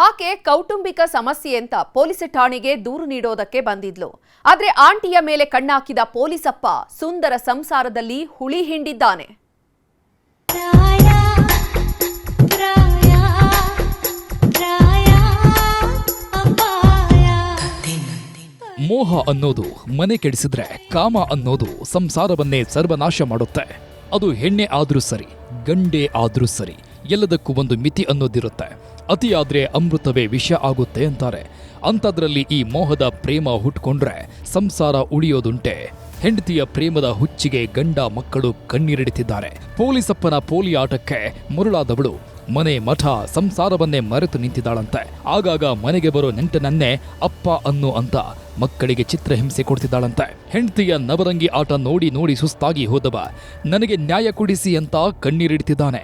ಆಕೆ ಕೌಟುಂಬಿಕ ಸಮಸ್ಯೆ ಅಂತ ಪೊಲೀಸ್ ಠಾಣೆಗೆ ದೂರು ನೀಡೋದಕ್ಕೆ ಬಂದಿದ್ಲು. ಆದ್ರೆ ಆಂಟಿಯ ಮೇಲೆ ಕಣ್ಣಾಕಿದ ಪೊಲೀಸಪ್ಪ ಸುಂದರ ಸಂಸಾರದಲ್ಲಿ ಹುಳಿ ಹಿಂಡಿದ್ದಾನೆ. ಮೋಹ ಅನ್ನೋದು ಮನೆ ಕೆಡಿಸಿದ್ರೆ, ಕಾಮ ಅನ್ನೋದು ಸಂಸಾರವನ್ನೇ ಸರ್ವನಾಶ ಮಾಡುತ್ತೆ. ಅದು ಹೆಣ್ಣೆ ಆದ್ರೂ ಸರಿ, ಗಂಡೆ ಆದ್ರೂ ಸರಿ, ಎಲ್ಲದಕ್ಕೂ ಒಂದು ಮಿತಿ ಅನ್ನೋದಿರುತ್ತೆ. ಅತಿಯಾದ್ರೆ ಅಮೃತವೇ ವಿಷ ಆಗುತ್ತೆ ಅಂತಾರೆ. ಅಂಥದ್ರಲ್ಲಿ ಈ ಮೋಹದ ಪ್ರೇಮ ಹುಟ್ಕೊಂಡ್ರೆ ಸಂಸಾರ ಉಳಿಯೋದುಂಟೆ. ಹೆಂಡತಿಯ ಪ್ರೇಮದ ಹುಚ್ಚಿಗೆ ಗಂಡ ಮಕ್ಕಳು ಕಣ್ಣೀರಿಡುತ್ತಿದ್ದಾರೆ. ಪೊಲೀಸಪ್ಪನ ಪೋಲಿ ಆಟಕ್ಕೆ ಮರುಳಾದವಳು ಮನೆ ಮಠ ಸಂಸಾರವನ್ನೇ ಮರೆತು ನಿಂತಿದ್ದಾಳಂತೆ. ಆಗಾಗ ಮನೆಗೆ ಬರೋ ನೆಂಟನನ್ನೇ ಅಪ್ಪ ಅನ್ನು ಅಂತ ಮಕ್ಕಳಿಗೆ ಚಿತ್ರಹಿಂಸೆ ಕೊಡ್ತಿದ್ದಾಳಂತೆ. ಹೆಂಡತಿಯ ನವರಂಗಿ ಆಟ ನೋಡಿ ನೋಡಿ ಸುಸ್ತಾಗಿ ಹೋದವ ನನಗೆ ನ್ಯಾಯ ಕೊಡಿಸಿ ಅಂತ ಕಣ್ಣೀರಿಡ್ತಿದ್ದಾನೆ.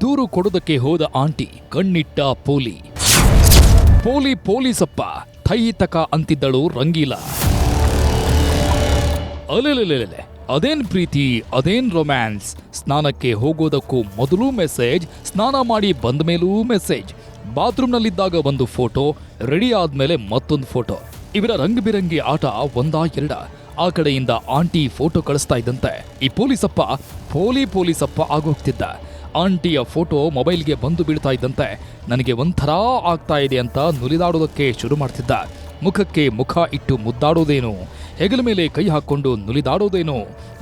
ದೂರು ಕೊಡೋದಕ್ಕೆ ಹೋದ ಆಂಟಿ ಕಣ್ಣಿಟ್ಟ ಪೊಲೀಸಪ್ಪ ಥೈತಕ ಅಂತಿದ್ದಳು ರಂಗೀಲ. ಅಲೆಲೆಲೆಲೆ, ಅದೇನ್ ಪ್ರೀತಿ, ಅದೇನ್ ರೊಮ್ಯಾನ್ಸ್. ಸ್ನಾನಕ್ಕೆ ಹೋಗೋದಕ್ಕೂ ಮೊದಲು ಮೆಸೇಜ್, ಸ್ನಾನ ಮಾಡಿ ಬಂದ ಮೇಲೂ ಮೆಸೇಜ್, ಬಾತ್ರೂಮ್ನಲ್ಲಿದ್ದಾಗ ಒಂದು ಫೋಟೋ, ರೆಡಿ ಆದ್ಮೇಲೆ ಮತ್ತೊಂದು ಫೋಟೋ. ಇವರ ರಂಗ್ ಬಿರಂಗಿ ಆಟ ಒಂದಾ ಎರಡ. ಆ ಕಡೆಯಿಂದ ಆಂಟಿ ಫೋಟೋ ಕಳಿಸ್ತಾ ಇದ್ದಂತೆ ಈ ಪೊಲೀಸಪ್ಪ ಪೊಲೀಸಪ್ಪ ಆಗೋಗ್ತಿದ್ದ. ಆಂಟಿಯ ಫೋಟೋ ಮೊಬೈಲ್ಗೆ ಬಂದು ಬೀಳ್ತಾ ಇದ್ದಂತೆ ನನಗೆ ಒಂಥರ ಆಗ್ತಾ ಇದೆ ಅಂತ ನುಲಿದಾಡೋದಕ್ಕೆ ಶುರು ಮಾಡ್ತಿದ್ದ. ಮುಖಕ್ಕೆ ಮುಖ ಇಟ್ಟು ಮುದ್ದಾಡೋದೇನು, ಹೆಗಲ ಮೇಲೆ ಕೈ ಹಾಕೊಂಡು ನುಲಿದಾಡೋದೇನು.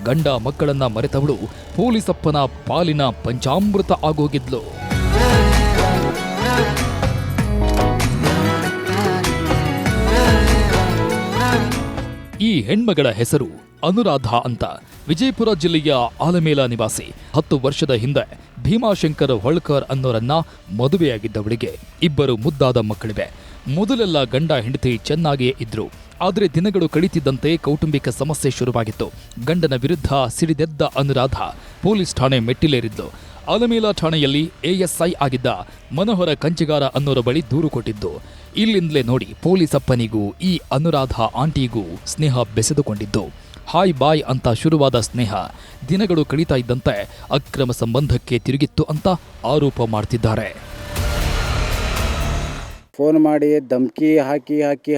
ಗಂಡ ಮಕ್ಕಳನ್ನ ಮರೆತವಳು ಪೊಲೀಸಪ್ಪನ ಪಾಲಿನ ಪಂಚಾಮೃತ ಆಗೋಗಿದ್ಲು. ಈ ಹೆಣ್ಮಗಳ ಹೆಸರು ಅನುರಾಧ ಅಂತ. ವಿಜಯಪುರ ಜಿಲ್ಲೆಯ ಆಲಮೇಲ ನಿವಾಸಿ. 10 ವರ್ಷದ ಹಿಂದೆ ಭೀಮಾಶಂಕರ್ ಹೊಳ್ಕರ್ ಅನ್ನೋರನ್ನ ಮದುವೆಯಾಗಿದ್ದವಳಿಗೆ 2 ಮುದ್ದಾದ ಮಕ್ಕಳಿವೆ. ಮೊದಲೆಲ್ಲ ಗಂಡ ಹೆಂಡತಿ ಚೆನ್ನಾಗಿಯೇ ಇದ್ರು. ಆದರೆ ದಿನಗಳು ಕಳೀತಿದ್ದಂತೆ ಕೌಟುಂಬಿಕ ಸಮಸ್ಯೆ ಶುರುವಾಗಿತ್ತು. ಗಂಡನ ವಿರುದ್ಧ ಸಿಡಿದೆದ್ದ ಅನುರಾಧ ಪೊಲೀಸ್ ಠಾಣೆ ಮೆಟ್ಟಿಲೇರಿದ್ಲು. ಆಲಮೇಲ ಠಾಣೆಯಲ್ಲಿ ASI ಆಗಿದ್ದ ಮನೋಹರ ಕಂಚಿಗಾರ ಅನ್ನೋರ ಬಳಿ ದೂರು ಕೊಟ್ಟಿದ್ದು. ಇಲ್ಲಿಂದಲೇ ನೋಡಿ ಪೊಲೀಸಪ್ಪನಿಗೂ ಈ ಅನುರಾಧ ಆಂಟಿಗೂ ಸ್ನೇಹ ಬೆಸೆದುಕೊಂಡಿದ್ದು. ಹಾಯ್ ಬಾಯ್ ಅಂತ ಶುರುವಾದ ಸ್ನೇಹ ದಿನಗಳು ಕಳೀತಾ ಇದ್ದಂತೆ ಅಕ್ರಮ ಸಂಬಂಧಕ್ಕೆ ತಿರುಗಿತ್ತು ಅಂತ ಆರೋಪ ಮಾಡ್ತಿದ್ದಾರೆ. ಫೋನ್ ಮಾಡಿ ಧಮಕಿ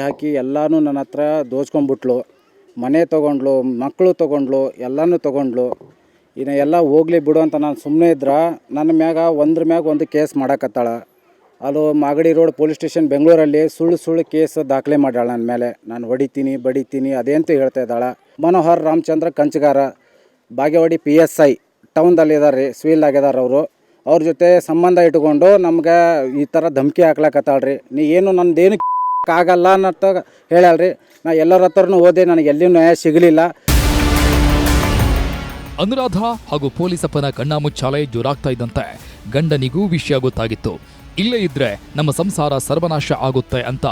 ಹಾಕಿ ಎಲ್ಲನೂ ನನ್ನ ಹತ್ರ ದೋಚ್ಕೊಂಡ್ಬಿಟ್ಲು. ಮನೆ ತೊಗೊಂಡ್ಲು, ಮಕ್ಕಳು ತೊಗೊಂಡ್ಲು, ಎಲ್ಲನೂ ತೊಗೊಂಡ್ಲು. ಇನ್ನು ಎಲ್ಲ ಹೋಗ್ಲಿ ಬಿಡು ಅಂತ ನಾನು ಸುಮ್ಮನೆ ಇದ್ರೆ ನನ್ನ ಮ್ಯಾಗ ಒಂದ್ರ ಮ್ಯಾಗ ಒಂದು ಕೇಸ್ ಮಾಡಕತ್ತಾಳ. ಅದು ಮಾಗಡಿ ರೋಡ್ ಪೊಲೀಸ್ ಸ್ಟೇಷನ್ ಬೆಂಗಳೂರಲ್ಲಿ ಸುಳ್ಳು ಕೇಸ್ ದಾಖಲೆ ಮಾಡ್ಯಾಳ ನನ್ನ ಮೇಲೆ. ನಾನು ಹೊಡಿತೀನಿ ಬಡಿತೀನಿ ಅದೇಂತ ಹೇಳ್ತಾ ಇದ್ದಾಳೆ. ಮನೋಹರ್ ರಾಮಚಂದ್ರ ಕಂಚಗಾರ ಬಾಗೇವಾಡಿ PSI ಟೌನ್ದಲ್ಲಿ ಇದ್ದಾರೆ, ಸಿವಿಲ್ ಆಗಿದ್ದಾರೆ ಅವರು. ಅವ್ರ ಜೊತೆ ಸಂಬಂಧ ಇಟ್ಕೊಂಡು ನಮ್ಗೆ ಈ ಥರ ಧಮಕಿ ಹಾಕ್ಲಕತ್ತಾಳ್ರಿ. ನೀ ಏನು ನಂದೇನು ಆಗಲ್ಲ ಅನ್ನತ್ತ ಹೇಳ್ಯಾಳ್ರಿ. ನಾ ಎಲ್ಲರ ಹತ್ರನೂ ಹೋದೆ, ನನಗೆ ಎಲ್ಲಿಯೂ ನ್ಯಾಯ ಸಿಗಲಿಲ್ಲ. ಅನುರಾಧ ಹಾಗೂ ಪೊಲೀಸಪ್ಪನ ಕಣ್ಣಾಮುಚ್ಚಾಲೆ ಜೋರಾಗ್ತಾ ಇದ್ದಂತೆ ಗಂಡನಿಗೂ ವಿಷಯ ಗೊತ್ತಾಗಿತ್ತು. ಇಲ್ಲೇ ಇದ್ರೆ ನಮ್ಮ ಸಂಸಾರ ಸರ್ವನಾಶ ಆಗುತ್ತೆ ಅಂತ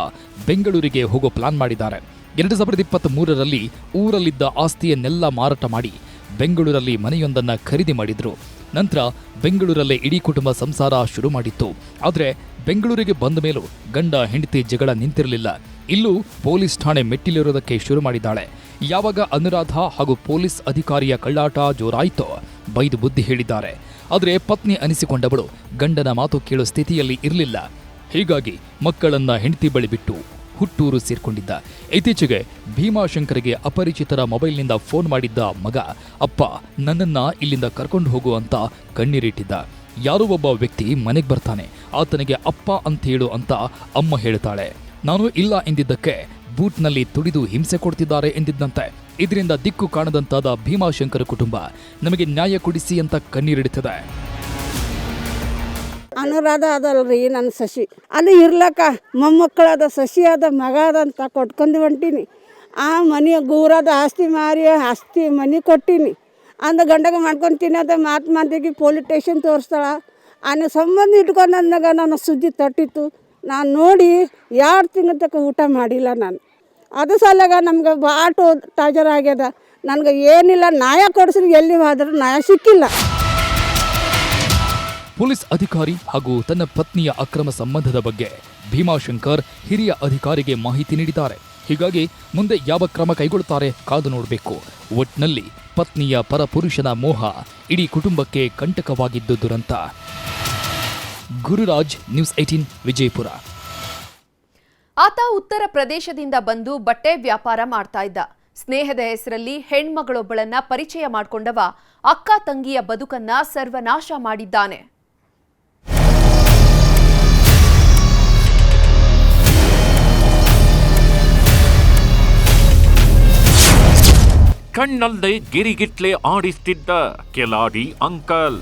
ಬೆಂಗಳೂರಿಗೆ ಹೋಗೋ ಪ್ಲಾನ್ ಮಾಡಿದ್ದಾರೆ. 2023ರಲ್ಲಿ ಊರಲ್ಲಿದ್ದ ಆಸ್ತಿಯನ್ನೆಲ್ಲ ಮಾರಾಟ ಮಾಡಿ ಬೆಂಗಳೂರಲ್ಲಿ ಮನೆಯೊಂದನ್ನ ಖರೀದಿ ಮಾಡಿದ್ರು. ನಂತರ ಬೆಂಗಳೂರಲ್ಲೇ ಇಡೀ ಕುಟುಂಬ ಸಂಸಾರ ಶುರು ಮಾಡಿತ್ತು. ಆದರೆ ಬೆಂಗಳೂರಿಗೆ ಬಂದ ಮೇಲೂ ಗಂಡ ಹೆಂಡತಿ ಜಗಳ ನಿಂತಿರಲಿಲ್ಲ. ಇಲ್ಲೂ ಪೊಲೀಸ್ ಠಾಣೆ ಮೆಟ್ಟಿಲಿರೋದಕ್ಕೆ ಶುರು ಮಾಡಿದ್ದಾಳೆ. ಯಾವಾಗ ಅನುರಾಧ ಹಾಗೂ ಪೊಲೀಸ್ ಅಧಿಕಾರಿಯ ಕಳ್ಳಾಟ ಜೋರಾಯಿತೋ ಬೈದು ಬುದ್ಧಿ ಹೇಳಿದ್ದಾರೆ. ಆದರೆ ಪತ್ನಿ ಅನಿಸಿಕೊಂಡವಳು ಗಂಡನ ಮಾತು ಕೇಳೋ ಸ್ಥಿತಿಯಲ್ಲಿ ಇರಲಿಲ್ಲ. ಹೀಗಾಗಿ ಮಕ್ಕಳನ್ನ ಹೆಂಡತಿ ಬಳಿ ಬಿಟ್ಟು ಹುಟ್ಟೂರು ಸೇರ್ಕೊಂಡಿದ್ದ. ಇತ್ತೀಚೆಗೆ ಭೀಮಾಶಂಕರ್ಗೆ ಅಪರಿಚಿತರ ಮೊಬೈಲ್ನಿಂದ ಫೋನ್ ಮಾಡಿದ್ದ ಮಗ, ಅಪ್ಪ ನನ್ನನ್ನ ಇಲ್ಲಿಂದ ಕರ್ಕೊಂಡು ಹೋಗು ಅಂತ ಕಣ್ಣೀರಿಟ್ಟಿದ್ದ. ಯಾರೋ ಒಬ್ಬ ವ್ಯಕ್ತಿ ಮನೆಗೆ ಬರ್ತಾನೆ, ಆತನಿಗೆ ಅಪ್ಪ ಅಂತ ಹೇಳು ಅಂತ ಅಮ್ಮ ಹೇಳ್ತಾಳೆ. ನಾನು ಇಲ್ಲ ಎಂದಿದ್ದಕ್ಕೆ ಬೂಟ್ನಲ್ಲಿ ತುಡಿದು ಹಿಂಸೆ ಕೊಡ್ತಿದ್ದಾರೆ ಎಂದಿದ್ದಂತೆ. ಇದರಿಂದ ದಿಕ್ಕು ಕಾಣದಂತಾದ ಭೀಮಾಶಂಕರ್ ಕುಟುಂಬ ನಮಗೆ ನ್ಯಾಯ ಕೊಡಿಸಿ ಅಂತ ಕಣ್ಣೀರಿಡುತ್ತದೆ. ಅನುರಾಧ ಅದಲ್ರಿ ನನ್ನ ಸಸಿ, ಅಲ್ಲಿ ಇರ್ಲಕ್ಕ ಮೊಮ್ಮಕ್ಕಳಾದ ಸಸಿ ಆದ ಮಗ ಅದಂತ ಕೊಟ್ಕೊಂಡು ಹೊಂಟೀನಿ. ಆ ಮನೆ ಗೂರದ ಆಸ್ತಿ ಮಾರಿ ಮನೆ ಕೊಟ್ಟೀನಿ ಅಂದ ಗಂಡಗೆ ಮಾಡ್ಕೊತೀನಿ ಅದ ಮಾತಿಗೆ ಪೊಲೀಸ್ ಸ್ಟೇಷನ್ ತೋರಿಸ್ತಾಳ. ಅನ್ನೋ ಸಂಬಂಧ ಇಟ್ಕೊಂಡು ಅಂದಾಗ ನನ್ನ ಸುದ್ದಿ ತಟ್ಟಿತ್ತು. ನಾನು ನೋಡಿ 2 ತಿಂಗಳ ತನಕ ಊಟ ಮಾಡಿಲ್ಲ ನಾನು. ಅದು ಸಲಗ ನಮ್ಗೆ ಭಾಳ ಟಾರ್ಚರ್ ಆಗ್ಯದ. ನನಗೆ ಏನಿಲ್ಲ ನ್ಯಾಯ ಕೊಡಿಸ್ರಿ, ಎಲ್ಲಿ ಹೋದ್ರೂ ನ್ಯಾಯ ಸಿಕ್ಕಿಲ್ಲ. ಪೊಲೀಸ್ ಅಧಿಕಾರಿ ಹಾಗೂ ತನ್ನ ಪತ್ನಿಯ ಅಕ್ರಮ ಸಂಬಂಧದ ಬಗ್ಗೆ ಭೀಮಾಶಂಕರ್ ಹಿರಿಯ ಅಧಿಕಾರಿಗೆ ಮಾಹಿತಿ ನೀಡಿದ್ದಾರೆ. ಹೀಗಾಗಿ ಮುಂದೆ ಯಾವ ಕ್ರಮ ಕೈಗೊಳ್ಳುತ್ತಾರೆ ಕಾದು ನೋಡಬೇಕು. ಒಟ್ನಲ್ಲಿ ಪತ್ನಿಯ ಪರಪುರುಷನ ಮೋಹ ಇಡೀ ಕುಟುಂಬಕ್ಕೆ ಕಂಟಕವಾಗಿದ್ದು ದುರಂತ. ಗುರುರಾಜ್, ನ್ಯೂಸ್ 18 ವಿಜಯಪುರ. ಆತ ಉತ್ತರ ಪ್ರದೇಶದಿಂದ ಬಂದು ಬಟ್ಟೆ ವ್ಯಾಪಾರ ಮಾಡ್ತಾ ಇದ್ದ. ಸ್ನೇಹದ ಹೆಸರಲ್ಲಿ ಹೆಣ್ಮಗಳೊಬ್ಬಳನ್ನ ಪರಿಚಯ ಮಾಡಿಕೊಂಡವ ಅಕ್ಕ ತಂಗಿಯ ಬದುಕನ್ನ ಸರ್ವನಾಶ ಮಾಡಿದ್ದಾನೆ. ಕಣ್ಣಲ್ಲೇ ಗಿರಿಗಿಟ್ಲೆ ಆಡಿಸ್ತಿದ್ದ ಕೆಲಾಡಿ ಅಂಕಲ್,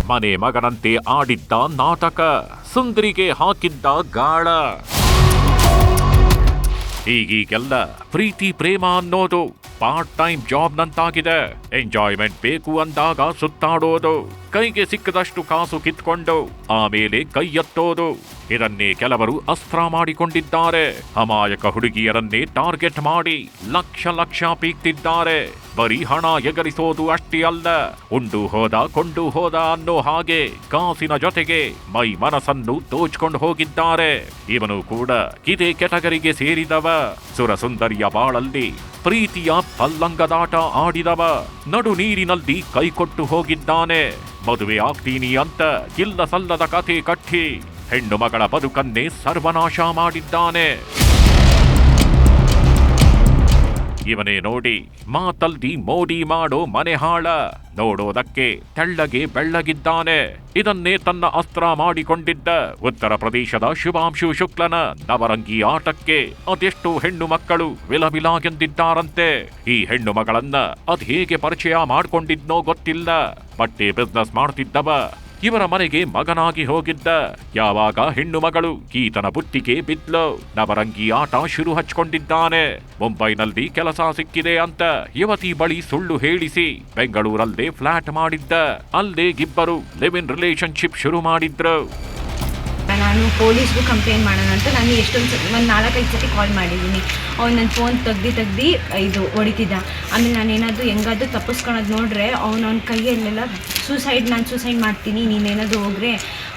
ಮನೆ ಮಗನಂತೆ ಆಡಿದ್ದ ನಾಟಕ, ಸುಂದರಿಗೆ ಹಾಕಿದ್ದ ಗಾಳ. ಈಗೀಗೆಲ್ಲ ಪ್ರೀತಿ ಪ್ರೇಮ ಅನ್ನೋದು ಪಾರ್ಟ್ ಟೈಮ್ ಜಾಬ್ ನಂತಾಗಿದೆ. ಎಂಜಾಯ್ಮೆಂಟ್ ಬೇಕು ಅಂದಾಗ ಸುತ್ತಾಡೋದು, ಕೈಗೆ ಸಿಕ್ಕದಷ್ಟು ಕಾಸು ಕಿತ್ಕೊಂಡು ಆಮೇಲೆ ಕೈ ಎತ್ತೋದು, ಇದನ್ನೇ ಕೆಲವರು ಅಸ್ತ್ರ ಮಾಡಿಕೊಂಡಿದ್ದಾರೆ. ಅಮಾಯಕ ಹುಡುಗಿಯರನ್ನೇ ಟಾರ್ಗೆಟ್ ಮಾಡಿ ಲಕ್ಷ ಲಕ್ಷ ಪೀಕ್ತಿದ್ದಾರೆ. ಬರೀ ಹಣ ಎಗರಿಸೋದು ಅಷ್ಟೇ ಅಲ್ಲ, ಉಂಡು ಹೋದ ಕೊಂಡು ಹೋದ ಅನ್ನೋ ಹಾಗೆ ಕಾಸಿನ ಜೊತೆಗೆ ಮೈ ಮನಸ್ಸನ್ನು ದೋಚ್ಕೊಂಡು ಹೋಗಿದ್ದಾರೆ. ಇವನು ಕೂಡ ಇದೇ ಕೆಟಗರಿಗೆ ಸೇರಿದವ. ಸುರಸುಂದರಿಯ ಬಾಳಲ್ಲಿ ಪ್ರೀತಿಯ ಪಲ್ಲಂಗದಾಟ ಆಡಿದವ, ನಡು ನೀರಿನಲ್ಲಿ ಕೈಕೊಟ್ಟು ಹೋಗಿದ್ದಾನೆ. ಮದುವೆ ಆಗ್ತೀನಿ ಅಂತ ಇಲ್ಲ ಸಲ್ಲದ ಕಥೆ ಕಟ್ಟಿ ಹೆಣ್ಣು ಮಗಳ ಬದುಕನ್ನೇ ಸರ್ವನಾಶ ಮಾಡಿದ್ದಾನೆ. ಇವನೇ ನೋಡಿ ಮಾತಲ್ದಿ ಮೋಡಿ ಮಾಡೋ ಮನೆ ಹಾಳ, ನೋಡೋದಕ್ಕೆ ತೆಳ್ಳಗೆ ಬೆಳ್ಳಗಿದ್ದಾನೆ. ಇದನ್ನೇ ತನ್ನ ಅಸ್ತ್ರ ಮಾಡಿಕೊಂಡಿದ್ದ ಉತ್ತರ ಪ್ರದೇಶದ ಶುಭಾಂಶು ಶುಕ್ಲನ ನವರಂಗಿ ಆಟಕ್ಕೆ ಅದೆಷ್ಟೋ ಹೆಣ್ಣು ಮಕ್ಕಳು ವಿಲವಿಲಾಗೆಂದಿದ್ದಾರಂತೆ. ಈ ಹೆಣ್ಣು ಮಗಳನ್ನ ಅದ್ ಹೇಗೆ ಪರಿಚಯ ಮಾಡ್ಕೊಂಡಿದ್ನೋ ಗೊತ್ತಿಲ್ಲ. ಬಟ್ಟೆ ಬಿಸ್ನೆಸ್ ಮಾಡ್ತಿದ್ದವ ಇವರ ಮನೆಗೆ ಮಗನಾಗಿ ಹೋಗಿದ್ದ. ಯಾವಾಗ ಹೆಣ್ಣು ಮಗಳು ಈತನ ಬುಟ್ಟಿಗೆ ಬಿದ್ಲು, ನವರಂಗಿ ಆಟ ಶುರು ಹಚ್ಕೊಂಡಿದ್ದಾನೆ. ಮುಂಬೈನಲ್ಲಿ ಕೆಲಸ ಸಿಕ್ಕಿದೆ ಅಂತ ಯುವತಿ ಬಳಿ ಸುಳ್ಳು ಹೇಳಿಸಿ ಬೆಂಗಳೂರಲ್ಲೇ ಫ್ಲಾಟ್ ಮಾಡಿದ್ದ. ಅಲ್ಲೇ ಇಬ್ಬರು ಲಿವ್ ಇನ್ ರಿಲೇಶನ್ಶಿಪ್ ಶುರು ಮಾಡಿದ್ರು. ನಾನು ಪೊಲೀಸ್ಗೂ ಕಂಪ್ಲೇಂಟ್ ಮಾಡೋಣ ಅಂತ ನಾನು ಒಂದು 4-5 ಸತಿ ಕಾಲ್ ಮಾಡಿದ್ದೀನಿ. ಅವ್ನು ನನ್ನ ಫೋನ್ ತೆಗ್ದು ಇದು ಹೊಡಿತಿದ್ದ. ಆಮೇಲೆ ನಾನೇನಾದರೂ ಹೆಂಗಾದ್ರೂ ತಪ್ಪಿಸ್ಕೊಳೋದು ನೋಡ್ರೆ ಅವನ ಕೈಯಲ್ಲೆಲ್ಲ ನಾನು ಸೂಸೈಡ್ ಮಾಡ್ತೀನಿ, ನೀನೇನಾದರೂ ಹೋಗ್ರೆ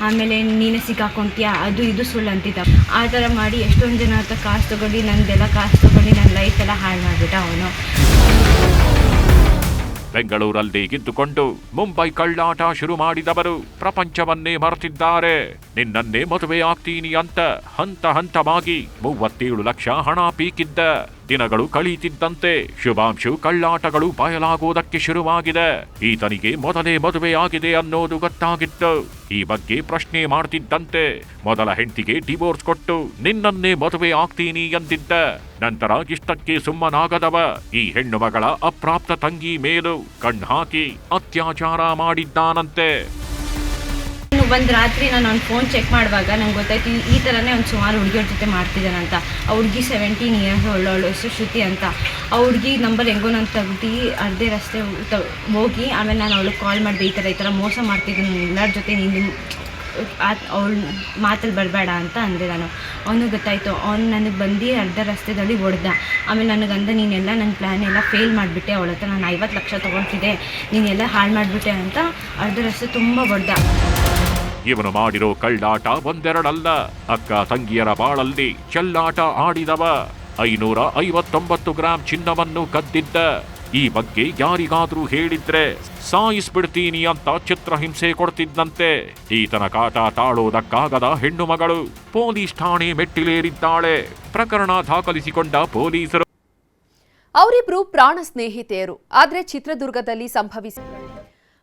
ಆಮೇಲೆ ನೀನೇ ಸಿಕ್ಕಾಕೊಂತೀಯ, ಅದು ಇದು ಸುಳ್ಳು ಅಂತಿದ್ದ. ಆ ಥರ ಮಾಡಿ ಎಷ್ಟೊಂದು ಜನ ಹತ್ರ ಕಾಸು ತೊಗೊಂಡು ನಂದೆಲ್ಲ ಕಾಸು ತೊಗೊಂಡು ನನ್ನ ಲೈಫೆಲ್ಲ ಹಾಳು ಮಾಡಿಬಿಟ್ಟ ಅವನು. ಬೆಂಗಳೂರಲ್ಲಿ ಇದ್ದುಕೊಂಡು ಮುಂಬೈ ಕಳ್ಳಾಟ ಶುರು ಮಾಡಿದವರು ಪ್ರಪಂಚವನ್ನೇ ಮರೆತಿದ್ದಾರೆ. ನಿನ್ನನ್ನೇ ಮದುವೆ ಆಗ್ತೀನಿ ಅಂತ ಹಂತ ಹಂತವಾಗಿ 37 ಲಕ್ಷ ಹಣ ಪೀಕಿದ್ದ. ದಿನಗಳು ಕಳೀತಿದ್ದಂತೆ ಶುಭಾಂಶು ಕಳ್ಳಾಟಗಳು ಬಯಲಾಗುವುದಕ್ಕೆ ಶುರುವಾಗಿದೆ. ಈತನಿಗೆ ಮೊದಲೇ ಮದುವೆ ಆಗಿದೆ ಅನ್ನೋದು ಗೊತ್ತಾಗಿತ್ತು. ಈ ಬಗ್ಗೆ ಪ್ರಶ್ನೆ ಮಾಡ್ತಿದ್ದಂತೆ ಮೊದಲ ಹೆಂಡತಿಗೆ ಡಿವೋರ್ಸ್ ಕೊಟ್ಟು ನಿನ್ನನ್ನೇ ಮದುವೆ ಆಗ್ತೀನಿ ಎಂದಿದ್ದ. ನಂತರ ಇಷ್ಟಕ್ಕೆ ಸುಮ್ಮನಾಗದವ ಈ ಹೆಣ್ಣು ಮಗಳ ಅಪ್ರಾಪ್ತ ತಂಗಿ ಮೇಲೂ ಕಣ್ಣು ಹಾಕಿ ಅತ್ಯಾಚಾರ ಮಾಡಿದ್ದಾನಂತೆ. ಒಂದು ರಾತ್ರಿ ನಾನು ಅವ್ನ ಫೋನ್ ಚೆಕ್ ಮಾಡುವಾಗ ನಂಗೆ ಗೊತ್ತಾಯ್ತು ಈ ಥರನೇ ಒಂದು ಸುಮಾರು ಹುಡುಗಿಯರ ಜೊತೆ ಮಾಡ್ತಿದ್ದಾನಂತ. ಆ ಹುಡುಗಿ 17 ಇಯರ್ಸ್ ಒಳ್ಳೊಳ್ಳೆ ಹೆಸರು ಶ್ರುತಿ ಅಂತ. ಆ ಹುಡುಗಿ ನಂಬರ್ ಹೆಂಗೋ ನಾನು ತೆಗ್ದು ಅರ್ಧೇ ರಸ್ತೆ ಹೋಗಿ ಆಮೇಲೆ ನಾನು ಅವಳಿಗೆ ಕಾಲ್ ಮಾಡಿದೆ, ಈ ಥರ ಮೋಸ ಮಾಡ್ತಿದ್ದೀನಿ ಎಲ್ಲರ ಜೊತೆ, ನೀನು ಅವಳು ಮಾತಲ್ಲಿ ಬರಬೇಡ ಅಂತ ಅಂದೆ ನಾನು. ಅವನಿಗೆ ಗೊತ್ತಾಯಿತು. ಅವ್ನು ನನಗೆ ಬಂದು ಅರ್ಧ ರಸ್ತೆದಲ್ಲಿ ಹೊಡೆದ. ಆಮೇಲೆ ನನಗಂದ ನೀನೆಲ್ಲ ನನ್ನ ಪ್ಲ್ಯಾನ್ ಎಲ್ಲ ಫೇಲ್ ಮಾಡಿಬಿಟ್ಟೆ, ಅವಳ ಹತ್ರ ನಾನು 50 ಲಕ್ಷ ತೊಗೊಳ್ತಿದ್ದೆ, ನೀನೆಲ್ಲ ಹಾಳು ಮಾಡಿಬಿಟ್ಟೆ ಅಂತ ಅರ್ಧ ರಸ್ತೆ ತುಂಬ ಹೊಡೆದ. ಇವನು ಮಾಡಿರೋ ಕಳ್ಳಾಟ ಒಂದೆರಡಲ್ಲ, ಅಕ್ಕ ತಂಗಿಯರ ಬಾಳಲ್ಲಿ ಚೆಲ್ಲಾಟ ಆಡಿದವ. 559 ಗ್ರಾಂ ಚಿನ್ನವನ್ನು ಕದ್ದಿದ್ದ. ಈ ಬಗ್ಗೆ ಯಾರಿಗಾದ್ರೂ ಹೇಳಿದ್ರೆ ಸಾಯಿಸ್ಬಿಡ್ತೀನಿ ಅಂತ ಚಿತ್ರಹಿಂಸೆ ಕೊಡ್ತಿದ್ದಂತೆ. ಈತನ ಕಾಟ ತಾಳೋದಕ್ಕಾಗದ ಹೆಣ್ಣು ಮಗಳು ಪೊಲೀಸ್ ಠಾಣೆ ಮೆಟ್ಟಿಲೇರಿದ್ದಾಳೆ. ಪ್ರಕರಣ ದಾಖಲಿಸಿಕೊಂಡ ಪೊಲೀಸರು ಅವರಿಬ್ರು ಪ್ರಾಣ ಸ್ನೇಹಿತೆಯರು. ಆದ್ರೆ ಚಿತ್ರದುರ್ಗದಲ್ಲಿ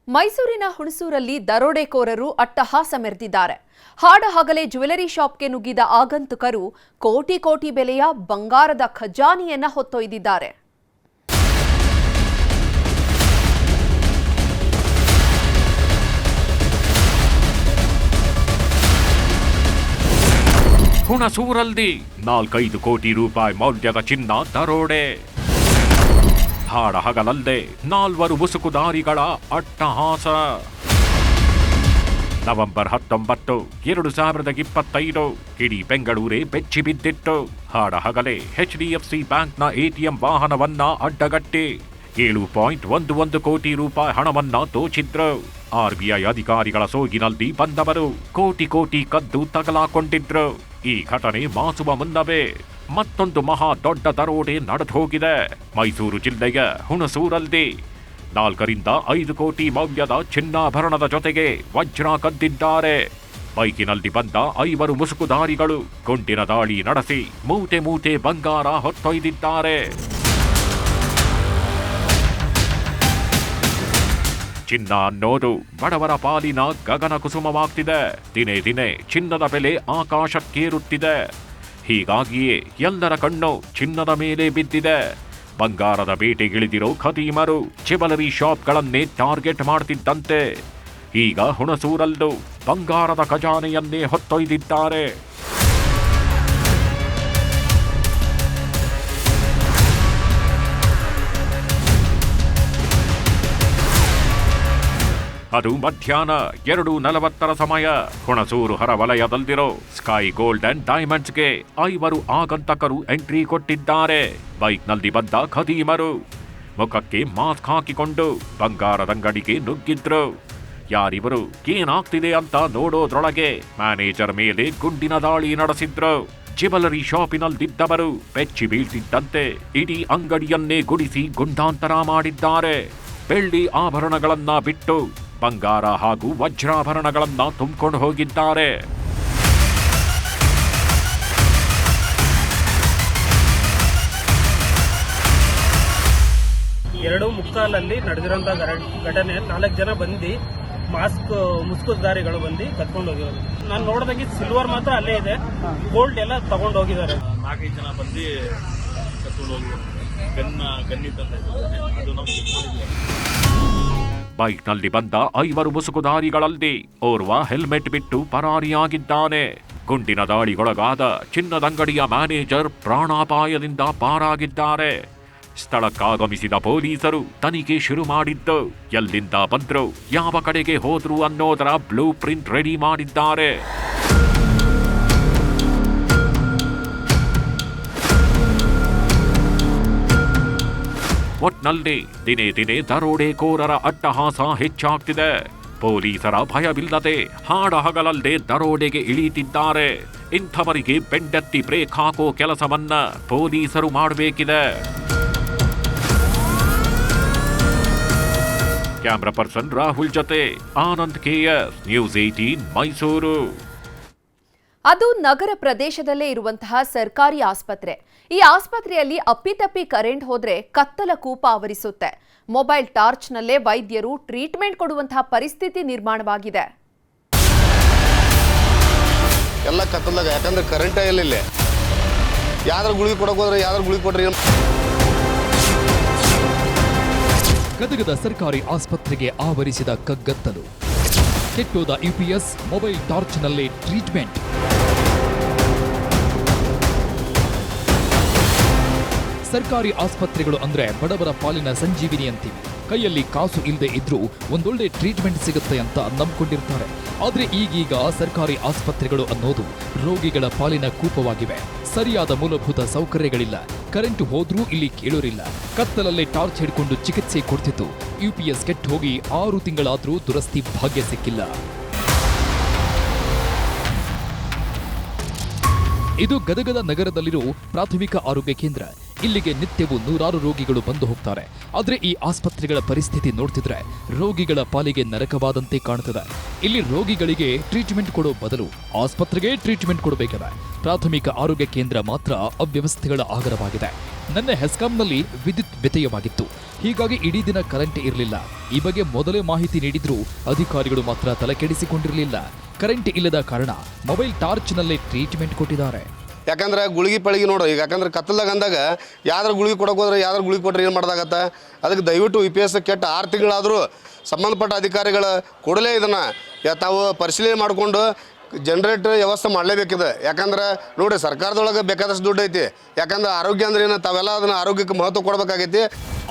ಮೈಸೂರಿನ ಹುಣಸೂರಲ್ಲಿ ದರೋಡೆಕೋರರು ಅಟ್ಟಹಾಸ ಮೆರೆದಿದ್ದಾರೆ. ಹಾಡ ಹಗಲೇ ಜ್ಯುವೆಲರಿ ಶಾಪ್ಗೆ ನುಗ್ಗಿದ ಆಗಂತುಕರು ಕೋಟಿ ಕೋಟಿ ಬೆಲೆಯ ಬಂಗಾರದ ಖಜಾನೆಯನ್ನ ಹೊತ್ತೊಯ್ದಿದ್ದಾರೆ. ಹುಣಸೂರಲ್ಲಿ 4-5 ಕೋಟಿ ರೂಪಾಯಿ ಮೌಲ್ಯದ ಚಿನ್ನ ದರೋಡೆ. ಹಾಡ ಹಗಲಲ್ಲೇ 4 ಮುಸುಕುದಾರಿಗಳ ಅಟ್ಟಹಾಸ. ನವೆಂಬರ್ 19, 2025 ಇಡೀ ಬೆಂಗಳೂರೇ ಬೆಚ್ಚಿ ಬಿದ್ದಿತ್ತು. ಹಾಡ ಹಗಲೇ HDFC ಬ್ಯಾಂಕ್ನ ATM ವಾಹನವನ್ನ ಅಡ್ಡಗಟ್ಟಿ 7.11 ಕೋಟಿ ರೂಪಾಯಿ ಹಣವನ್ನ ದೋಚಿದ್ರು. RBI ಅಧಿಕಾರಿಗಳ ಸೋಗಿನಲ್ಲಿ ಬಂದವರು ಕೋಟಿ ಕೋಟಿ ಕದ್ದು ತಗಲಾಕೊಂಡಿದ್ರು. ಈ ಘಟನೆ ಮಾಸುವ ಮುನ್ನವೇ ಮತ್ತೊಂದು ಮಹಾ ದೊಡ್ಡ ದರೋಡೆ ನಡೆದು ಹೋಗಿದೆ. ಮೈಸೂರು ಜಿಲ್ಲೆಯ ಹುಣಸೂರಲ್ಲಿ 4 ರಿಂದ 5 ಕೋಟಿ ಮೌಲ್ಯದ ಚಿನ್ನಾಭರಣದ ಜೊತೆಗೆ ವಜ್ರ ಕದ್ದಿದ್ದಾರೆ. ಬೈಕಿನಲ್ಲಿ ಬಂದ 5 ಮುಸುಕುಧಾರಿಗಳು ಗುಂಡಿನ ದಾಳಿ ನಡೆಸಿ ಮೂಟೆ ಮೂಟೆ ಬಂಗಾರ ಹೊತ್ತೊಯ್ದಿದ್ದಾರೆ. ಚಿನ್ನ ಅನ್ನೋದು ಬಡವರ ಪಾಲಿನ ಗಗನ ಕುಸುಮವಾಗ್ತಿದೆ. ದಿನೇ ದಿನೇ ಚಿನ್ನದ ಬೆಲೆ ಆಕಾಶಕ್ಕೇರುತ್ತಿದೆ. ಹೀಗಾಗಿಯೇ ಎಲ್ಲರ ಕಣ್ಣು ಚಿನ್ನದ ಮೇಲೆ ಬಿದ್ದಿದೆ. ಬಂಗಾರದ ಬೇಟೆಗಿಳಿದಿರೋ ಖದೀಮರು ಜ್ಯುವೆಲರಿ ಶಾಪ್ಗಳನ್ನೇ ಟಾರ್ಗೆಟ್ ಮಾಡ್ತಿದ್ದಂತೆ ಈಗ ಹುಣಸೂರಲ್ಲೂ ಬಂಗಾರದ ಖಜಾನೆಯನ್ನೇ ಹೊತ್ತೊಯ್ದಿದ್ದಾರೆ. ಅದು ಮಧ್ಯಾಹ್ನ 2:40 ಸಮಯ. ಹುಣಸೂರು ಹೊರವಲಯದಲ್ಲಿರೋ ಸ್ಕೈ ಗೋಲ್ಡ್ ಅಂಡ್ ಡೈಮಂಡ್ಸ್ಗೆ 5 ಆಗಂತಕರು ಎಂಟ್ರಿ ಕೊಟ್ಟಿದ್ದಾರೆ. ಬೈಕ್ನಲ್ಲಿ ಬಂದ ಖದೀಮರು ಮುಖಕ್ಕೆ ಮಾಸ್ಕ್ ಹಾಕಿಕೊಂಡು ಬಂಗಾರದಂಗಡಿಗೆ ನುಗ್ಗಿದ್ರು. ಯಾರಿವರು, ಏನಾಗ್ತಿದೆ ಅಂತ ನೋಡೋದ್ರೊಳಗೆ ಮ್ಯಾನೇಜರ್ ಮೇಲೆ ಗುಂಡಿನ ದಾಳಿ ನಡೆಸಿದ್ರು. ಜ್ಯುವೆಲರಿ ಶಾಪಿನಲ್ಲಿದ್ದವರು ಬೆಚ್ಚಿ ಬೀಳ್ತಿದ್ದಂತೆ ಇಡೀ ಅಂಗಡಿಯನ್ನೇ ಗುಡಿಸಿ ಗುಂಡಾಂತರ ಮಾಡಿದ್ದಾರೆ. ಬೆಳ್ಳಿ ಆಭರಣಗಳನ್ನ ಬಿಟ್ಟು ಬಂಗಾರ ಹಾಗೂ ವಜ್ರಾಭರಣಗಳನ್ನ ತುಂಬಿಕೊಂಡು ಹೋಗಿದ್ದಾರೆ. ಎರಡು ಮುಕ್ಕಾಲಲ್ಲಿ ನಡೆದಿರೋಂಥ ಘಟನೆ. 4 ಜನ ಬಂದು ಮುಸುಕುದಾರಿಗಳು ಬಂದು ಕತ್ಕೊಂಡು ಹೋಗಿರೋದು. ನಾನು ನೋಡಿದಾಗೆ ಸಿಲ್ವರ್ ಮಾತ್ರ ಅಲ್ಲೇ ಇದೆ, ಗೋಲ್ಡ್ ಎಲ್ಲ ತಗೊಂಡು ಹೋಗಿದ್ದಾರೆ. 4-5 ಜನ ಬಂದು ಕತ್ಕೊಂಡು ಹೋಗಿದ್ದಾರೆ. ಅದು ನಮ್ಗೆ ಬೈಕ್ನಲ್ಲಿ ಬಂದ 5 ಮುಸುಕುಧಾರಿಗಳಲ್ಲಿ ಓರ್ವ ಹೆಲ್ಮೆಟ್ ಬಿಟ್ಟು ಪರಾರಿಯಾಗಿದ್ದಾನೆ. ಗುಂಡಿನ ದಾಳಿಗೊಳಗಾದ ಚಿನ್ನದಂಗಡಿಯ ಮ್ಯಾನೇಜರ್ ಪ್ರಾಣಾಪಾಯದಿಂದ ಪಾರಾಗಿದ್ದಾರೆ. ಸ್ಥಳಕ್ಕಾಗಮಿಸಿದ ಪೊಲೀಸರು ತನಿಖೆ ಶುರು ಮಾಡಿದ್ದು, ಎಲ್ಲಿಂದ ಬಂದ್ರು, ಯಾವ ಕಡೆಗೆ ಹೋದ್ರು ಅನ್ನೋದರ ಬ್ಲೂ ಪ್ರಿಂಟ್ ರೆಡಿ ಮಾಡಿದ್ದಾರೆ. ಒಟ್ನಲ್ಲಿ ದಿನೇ ದಿನೇ ದರೋಡೆಕೋರರ ಅಟ್ಟಹಾಸ ಹೆಚ್ಚಾಗ್ತಿದೆ. ಪೊಲೀಸರ ಭಯವಿಲ್ಲದೆ ಹಾಡ ಹಗಲಲ್ಲದೆ ದರೋಡೆಗೆ ಇಳಿತಿದ್ದಾರೆ. ಇಂಥವರಿಗೆ ಬೆಂಡೆತ್ತಿ ಬ್ರೇಕ್ ಹಾಕೋ ಕೆಲಸವನ್ನ ಪೊಲೀಸರು ಮಾಡಬೇಕಿದೆ. ಕ್ಯಾಮ್ರಾ ಪರ್ಸನ್ ರಾಹುಲ್ ಜೊತೆ ಆನಂದ್ KS, ನ್ಯೂಸ್ 18 ಮೈಸೂರು. ಅದು ನಗರ ಪ್ರದೇಶದಲ್ಲೇ ಇರುವಂತಹ ಸರ್ಕಾರಿ ಆಸ್ಪತ್ರೆ. ಈ ಆಸ್ಪತ್ರೆಯಲ್ಲಿ ಅಪ್ಪಿತಪ್ಪಿ ಕರೆಂಟ್ ಹೋದ್ರೆ ಕತ್ತಲ ಕೂಪ ಆವರಿಸುತ್ತೆ. ಮೊಬೈಲ್ ಟಾರ್ಚ್ನಲ್ಲೇ ವೈದ್ಯರು ಟ್ರೀಟ್ಮೆಂಟ್ ಕೊಡುವಂತಹ ಪರಿಸ್ಥಿತಿ ನಿರ್ಮಾಣವಾಗಿದೆ. ಎಲ್ಲ ಕತ್ತಲಾಗ, ಯಾಕಂದ್ರೆ ಕರೆಂಟ್ ಇಲ್ಲ. ಯಾವ್ದಾರು ಗುಳಿಗೆ ಕೊಡಕ್ ಹೋದ್ರೆ ಯಾವ್ದಾರು ಗುಳಿಗೆ ಕೊಡ್ರಿ. ಗದಗದ ಸರ್ಕಾರಿ ಆಸ್ಪತ್ರೆಗೆ ಆವರಿಸಿದ ಕಗ್ಗತ್ತಲು. ಕೆಟ್ಟೋದ UPS, ಮೊಬೈಲ್ ಟಾರ್ಚ್ನಲ್ಲೇ ಟ್ರೀಟ್ಮೆಂಟ್. ಸರ್ಕಾರಿ ಆಸ್ಪತ್ರೆಗಳು ಅಂದ್ರೆ ಬಡವರ ಪಾಲಿನ ಸಂಜೀವಿನಿ ಅಂತೀವಿ. ಕೈಯಲ್ಲಿ ಕಾಸು ಇಲ್ಲದೆ ಇದ್ರೂ ಒಂದೊಳ್ಳೆ ಟ್ರೀಟ್ಮೆಂಟ್ ಸಿಗುತ್ತೆ ಅಂತ ನಂಬಿಕೊಂಡಿರ್ತಾರೆ. ಆದ್ರೆ ಈಗೀಗ ಸರ್ಕಾರಿ ಆಸ್ಪತ್ರೆಗಳು ಅನ್ನೋದು ರೋಗಿಗಳ ಪಾಲಿನ ಕೂಪವಾಗಿವೆ. ಸರಿಯಾದ ಮೂಲಭೂತ ಸೌಕರ್ಯಗಳಿಲ್ಲ. ಕರೆಂಟ್ ಹೋದ್ರೂ ಇಲ್ಲಿ ಕೇಳೋರಿಲ್ಲ. ಕತ್ತಲಲ್ಲೇ ಟಾರ್ಚ್ ಹಿಡ್ಕೊಂಡು ಚಿಕಿತ್ಸೆ ಕೊಡ್ತಿತ್ತು. UPS ಕೆಟ್ಟು ಹೋಗಿ 6 ತಿಂಗಳಾದ್ರೂ ದುರಸ್ತಿ ಭಾಗ್ಯ ಸಿಕ್ಕಿಲ್ಲ. ಇದು ಗದಗದ ನಗರದಲ್ಲಿರೋ ಪ್ರಾಥಮಿಕ ಆರೋಗ್ಯ ಕೇಂದ್ರ. ಇಲ್ಲಿಗೆ ನಿತ್ಯವೂ 100 ರೋಗಿಗಳು ಬಂದು ಹೋಗ್ತಾರೆ. ಆದ್ರೆ ಈ ಆಸ್ಪತ್ರೆಗಳ ಪರಿಸ್ಥಿತಿ ನೋಡ್ತಿದ್ರೆ ರೋಗಿಗಳ ಪಾಲಿಗೆ ನರಕವಾದಂತೆ ಕಾಣುತ್ತದೆ. ಇಲ್ಲಿ ರೋಗಿಗಳಿಗೆ ಟ್ರೀಟ್ಮೆಂಟ್ ಕೊಡೋ ಬದಲು ಆಸ್ಪತ್ರೆಗೆ ಟ್ರೀಟ್ಮೆಂಟ್ ಕೊಡಬೇಕಿದೆ. ಪ್ರಾಥಮಿಕ ಆರೋಗ್ಯ ಕೇಂದ್ರ ಮಾತ್ರ ಅವ್ಯವಸ್ಥೆಗಳ ಆಗರವಾಗಿದೆ. ನನ್ನ ಹೆಸ್ಕಾಂನಲ್ಲಿ ವಿದ್ಯುತ್ ವ್ಯತ್ಯಯವಾಗಿತ್ತು. ಹೀಗಾಗಿ ಇಡೀ ದಿನ ಕರೆಂಟ್ ಇರಲಿಲ್ಲ. ಈ ಬಗ್ಗೆ ಮೊದಲೇ ಮಾಹಿತಿ ನೀಡಿದ್ರೂ ಅಧಿಕಾರಿಗಳು ಮಾತ್ರ ತಲೆಕೆಡಿಸಿಕೊಂಡಿರಲಿಲ್ಲ. ಕರೆಂಟ್ ಇಲ್ಲದ ಕಾರಣ ಮೊಬೈಲ್ ಟಾರ್ಚ್ನಲ್ಲೇ ಟ್ರೀಟ್ಮೆಂಟ್ ಕೊಟ್ಟಿದ್ದಾರೆ. ಯಾಕಂದ್ರೆ ಗುಳಿಗೆ ಪಳಿಗೆ ನೋಡು, ಈಗ ಯಾಕಂದ್ರೆ ಕತ್ತಲಾಗ ಅಂದಾಗ ಯಾವ್ದಾರು ಗುಳಿಗೆ ಕೊಡಕ್ಕೆ ಹೋದ್ರೆ ಯಾವ್ದಾರು ಗುಳಿಗೆ ಕೊಟ್ಟರೆ ಏನು ಮಾಡ್ದಾಗತ್ತ. ಅದಕ್ಕೆ ದಯವಿಟ್ಟು UPS ಕೆಟ್ಟ 6 ತಿಂಗಳಾದರೂ ಸಂಬಂಧಪಟ್ಟ ಅಧಿಕಾರಿಗಳ ಕೂಡಲೇ ಇದನ್ನು ತಾವು ಪರಿಶೀಲನೆ ಮಾಡಿಕೊಂಡು ಜನರೇಟರ್ ವ್ಯವಸ್ಥೆ ಮಾಡಲೇಬೇಕಿದೆ. ಯಾಕಂದ್ರೆ ನೋಡಿ, ಸರ್ಕಾರದೊಳಗೆ ಬೇಕಾದಷ್ಟು ದುಡ್ಡು ಐತಿ. ಯಾಕಂದ್ರೆ ಆರೋಗ್ಯ ಅಂದ್ರೆ ಏನು, ತಾವೆಲ್ಲ ಅದನ್ನು ಆರೋಗ್ಯಕ್ಕೆ ಮಹತ್ವ ಕೊಡಬೇಕಾಗೈತಿ.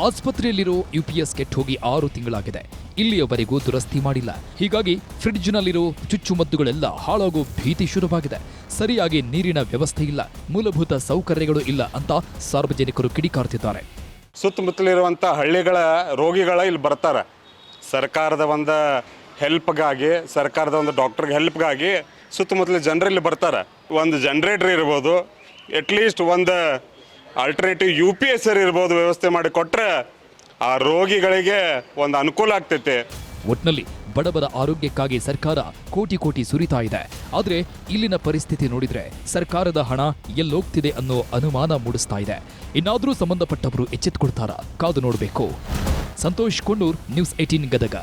ಆಸ್ಪತ್ರೆಯಲ್ಲಿರೋ UPS ಕೆಟ್ಟು ಹೋಗಿ 6 ತಿಂಗಳಾಗಿದೆ. ಇಲ್ಲಿಯವರೆಗೂ ದುರಸ್ತಿ ಮಾಡಿಲ್ಲ. ಹೀಗಾಗಿ ಫ್ರಿಡ್ಜ್ನಲ್ಲಿರೋ ಚುಚ್ಚುಮದ್ದುಗಳೆಲ್ಲ ಹಾಳಾಗೋ ಭೀತಿ ಶುರುವಾಗಿದೆ. ಸರಿಯಾಗಿ ನೀರಿನ ವ್ಯವಸ್ಥೆ ಇಲ್ಲ, ಮೂಲಭೂತ ಸೌಕರ್ಯಗಳು ಇಲ್ಲ ಅಂತ ಸಾರ್ವಜನಿಕರು ಕಿಡಿಕಾರ್ತಿದ್ದಾರೆ. ಸುತ್ತಮುತ್ತಲಿರುವಂಥ ಹಳ್ಳಿಗಳ ರೋಗಿಗಳ ಇಲ್ಲಿ ಬರ್ತಾರೆ. ಸರ್ಕಾರದ ಒಂದು ಹೆಲ್ಪ್ಗಾಗಿ, ಸರ್ಕಾರದ ಒಂದು ಡಾಕ್ಟರ್ಗೆ ಹೆಲ್ಪ್ಗಾಗಿ ಸುತ್ತಮುತ್ತಲ ಜನರಲ್ಲಿ ಬರ್ತಾರೆ. ಒಂದು ಜನ್ರೇಟರ್ ಇರ್ಬೋದು, ಅಟ್ಲೀಸ್ಟ್ ಒಂದು ಆಲ್ಟರ್ನೇಟಿವ್ UPS ಇರ್ಬೋದು ವ್ಯವಸ್ಥೆ ಮಾಡಿ ಕೊಟ್ಟರೆ ಆ ರೋಗಿಗಳಿಗೆ ಒಂದು ಅನುಕೂಲ ಆಗ್ತೈತೆ. ಒಟ್ನಲ್ಲಿ ಬಡವರ ಆರೋಗ್ಯಕ್ಕಾಗಿ ಸರ್ಕಾರ ಕೋಟಿ ಕೋಟಿ ಸುರಿತಾ ಇದೆ. ಆದರೆ ಇಲ್ಲಿನ ಪರಿಸ್ಥಿತಿ ನೋಡಿದ್ರೆ ಸರ್ಕಾರದ ಹಣ ಎಲ್ಲೋಗ್ತಿದೆ ಅನ್ನೋ ಅನುಮಾನ ಮೂಡಿಸ್ತಾ ಇದೆ. ಇನ್ನಾದರೂ ಸಂಬಂಧಪಟ್ಟವರು ಎಚ್ಚೆತ್ತುಕೊಳ್ತಾರಾ? ಕಾದು ನೋಡಬೇಕು. ಸಂತೋಷ್ ಕೊಂಡೂರ್, ನ್ಯೂಸ್ 18 ಗದಗ.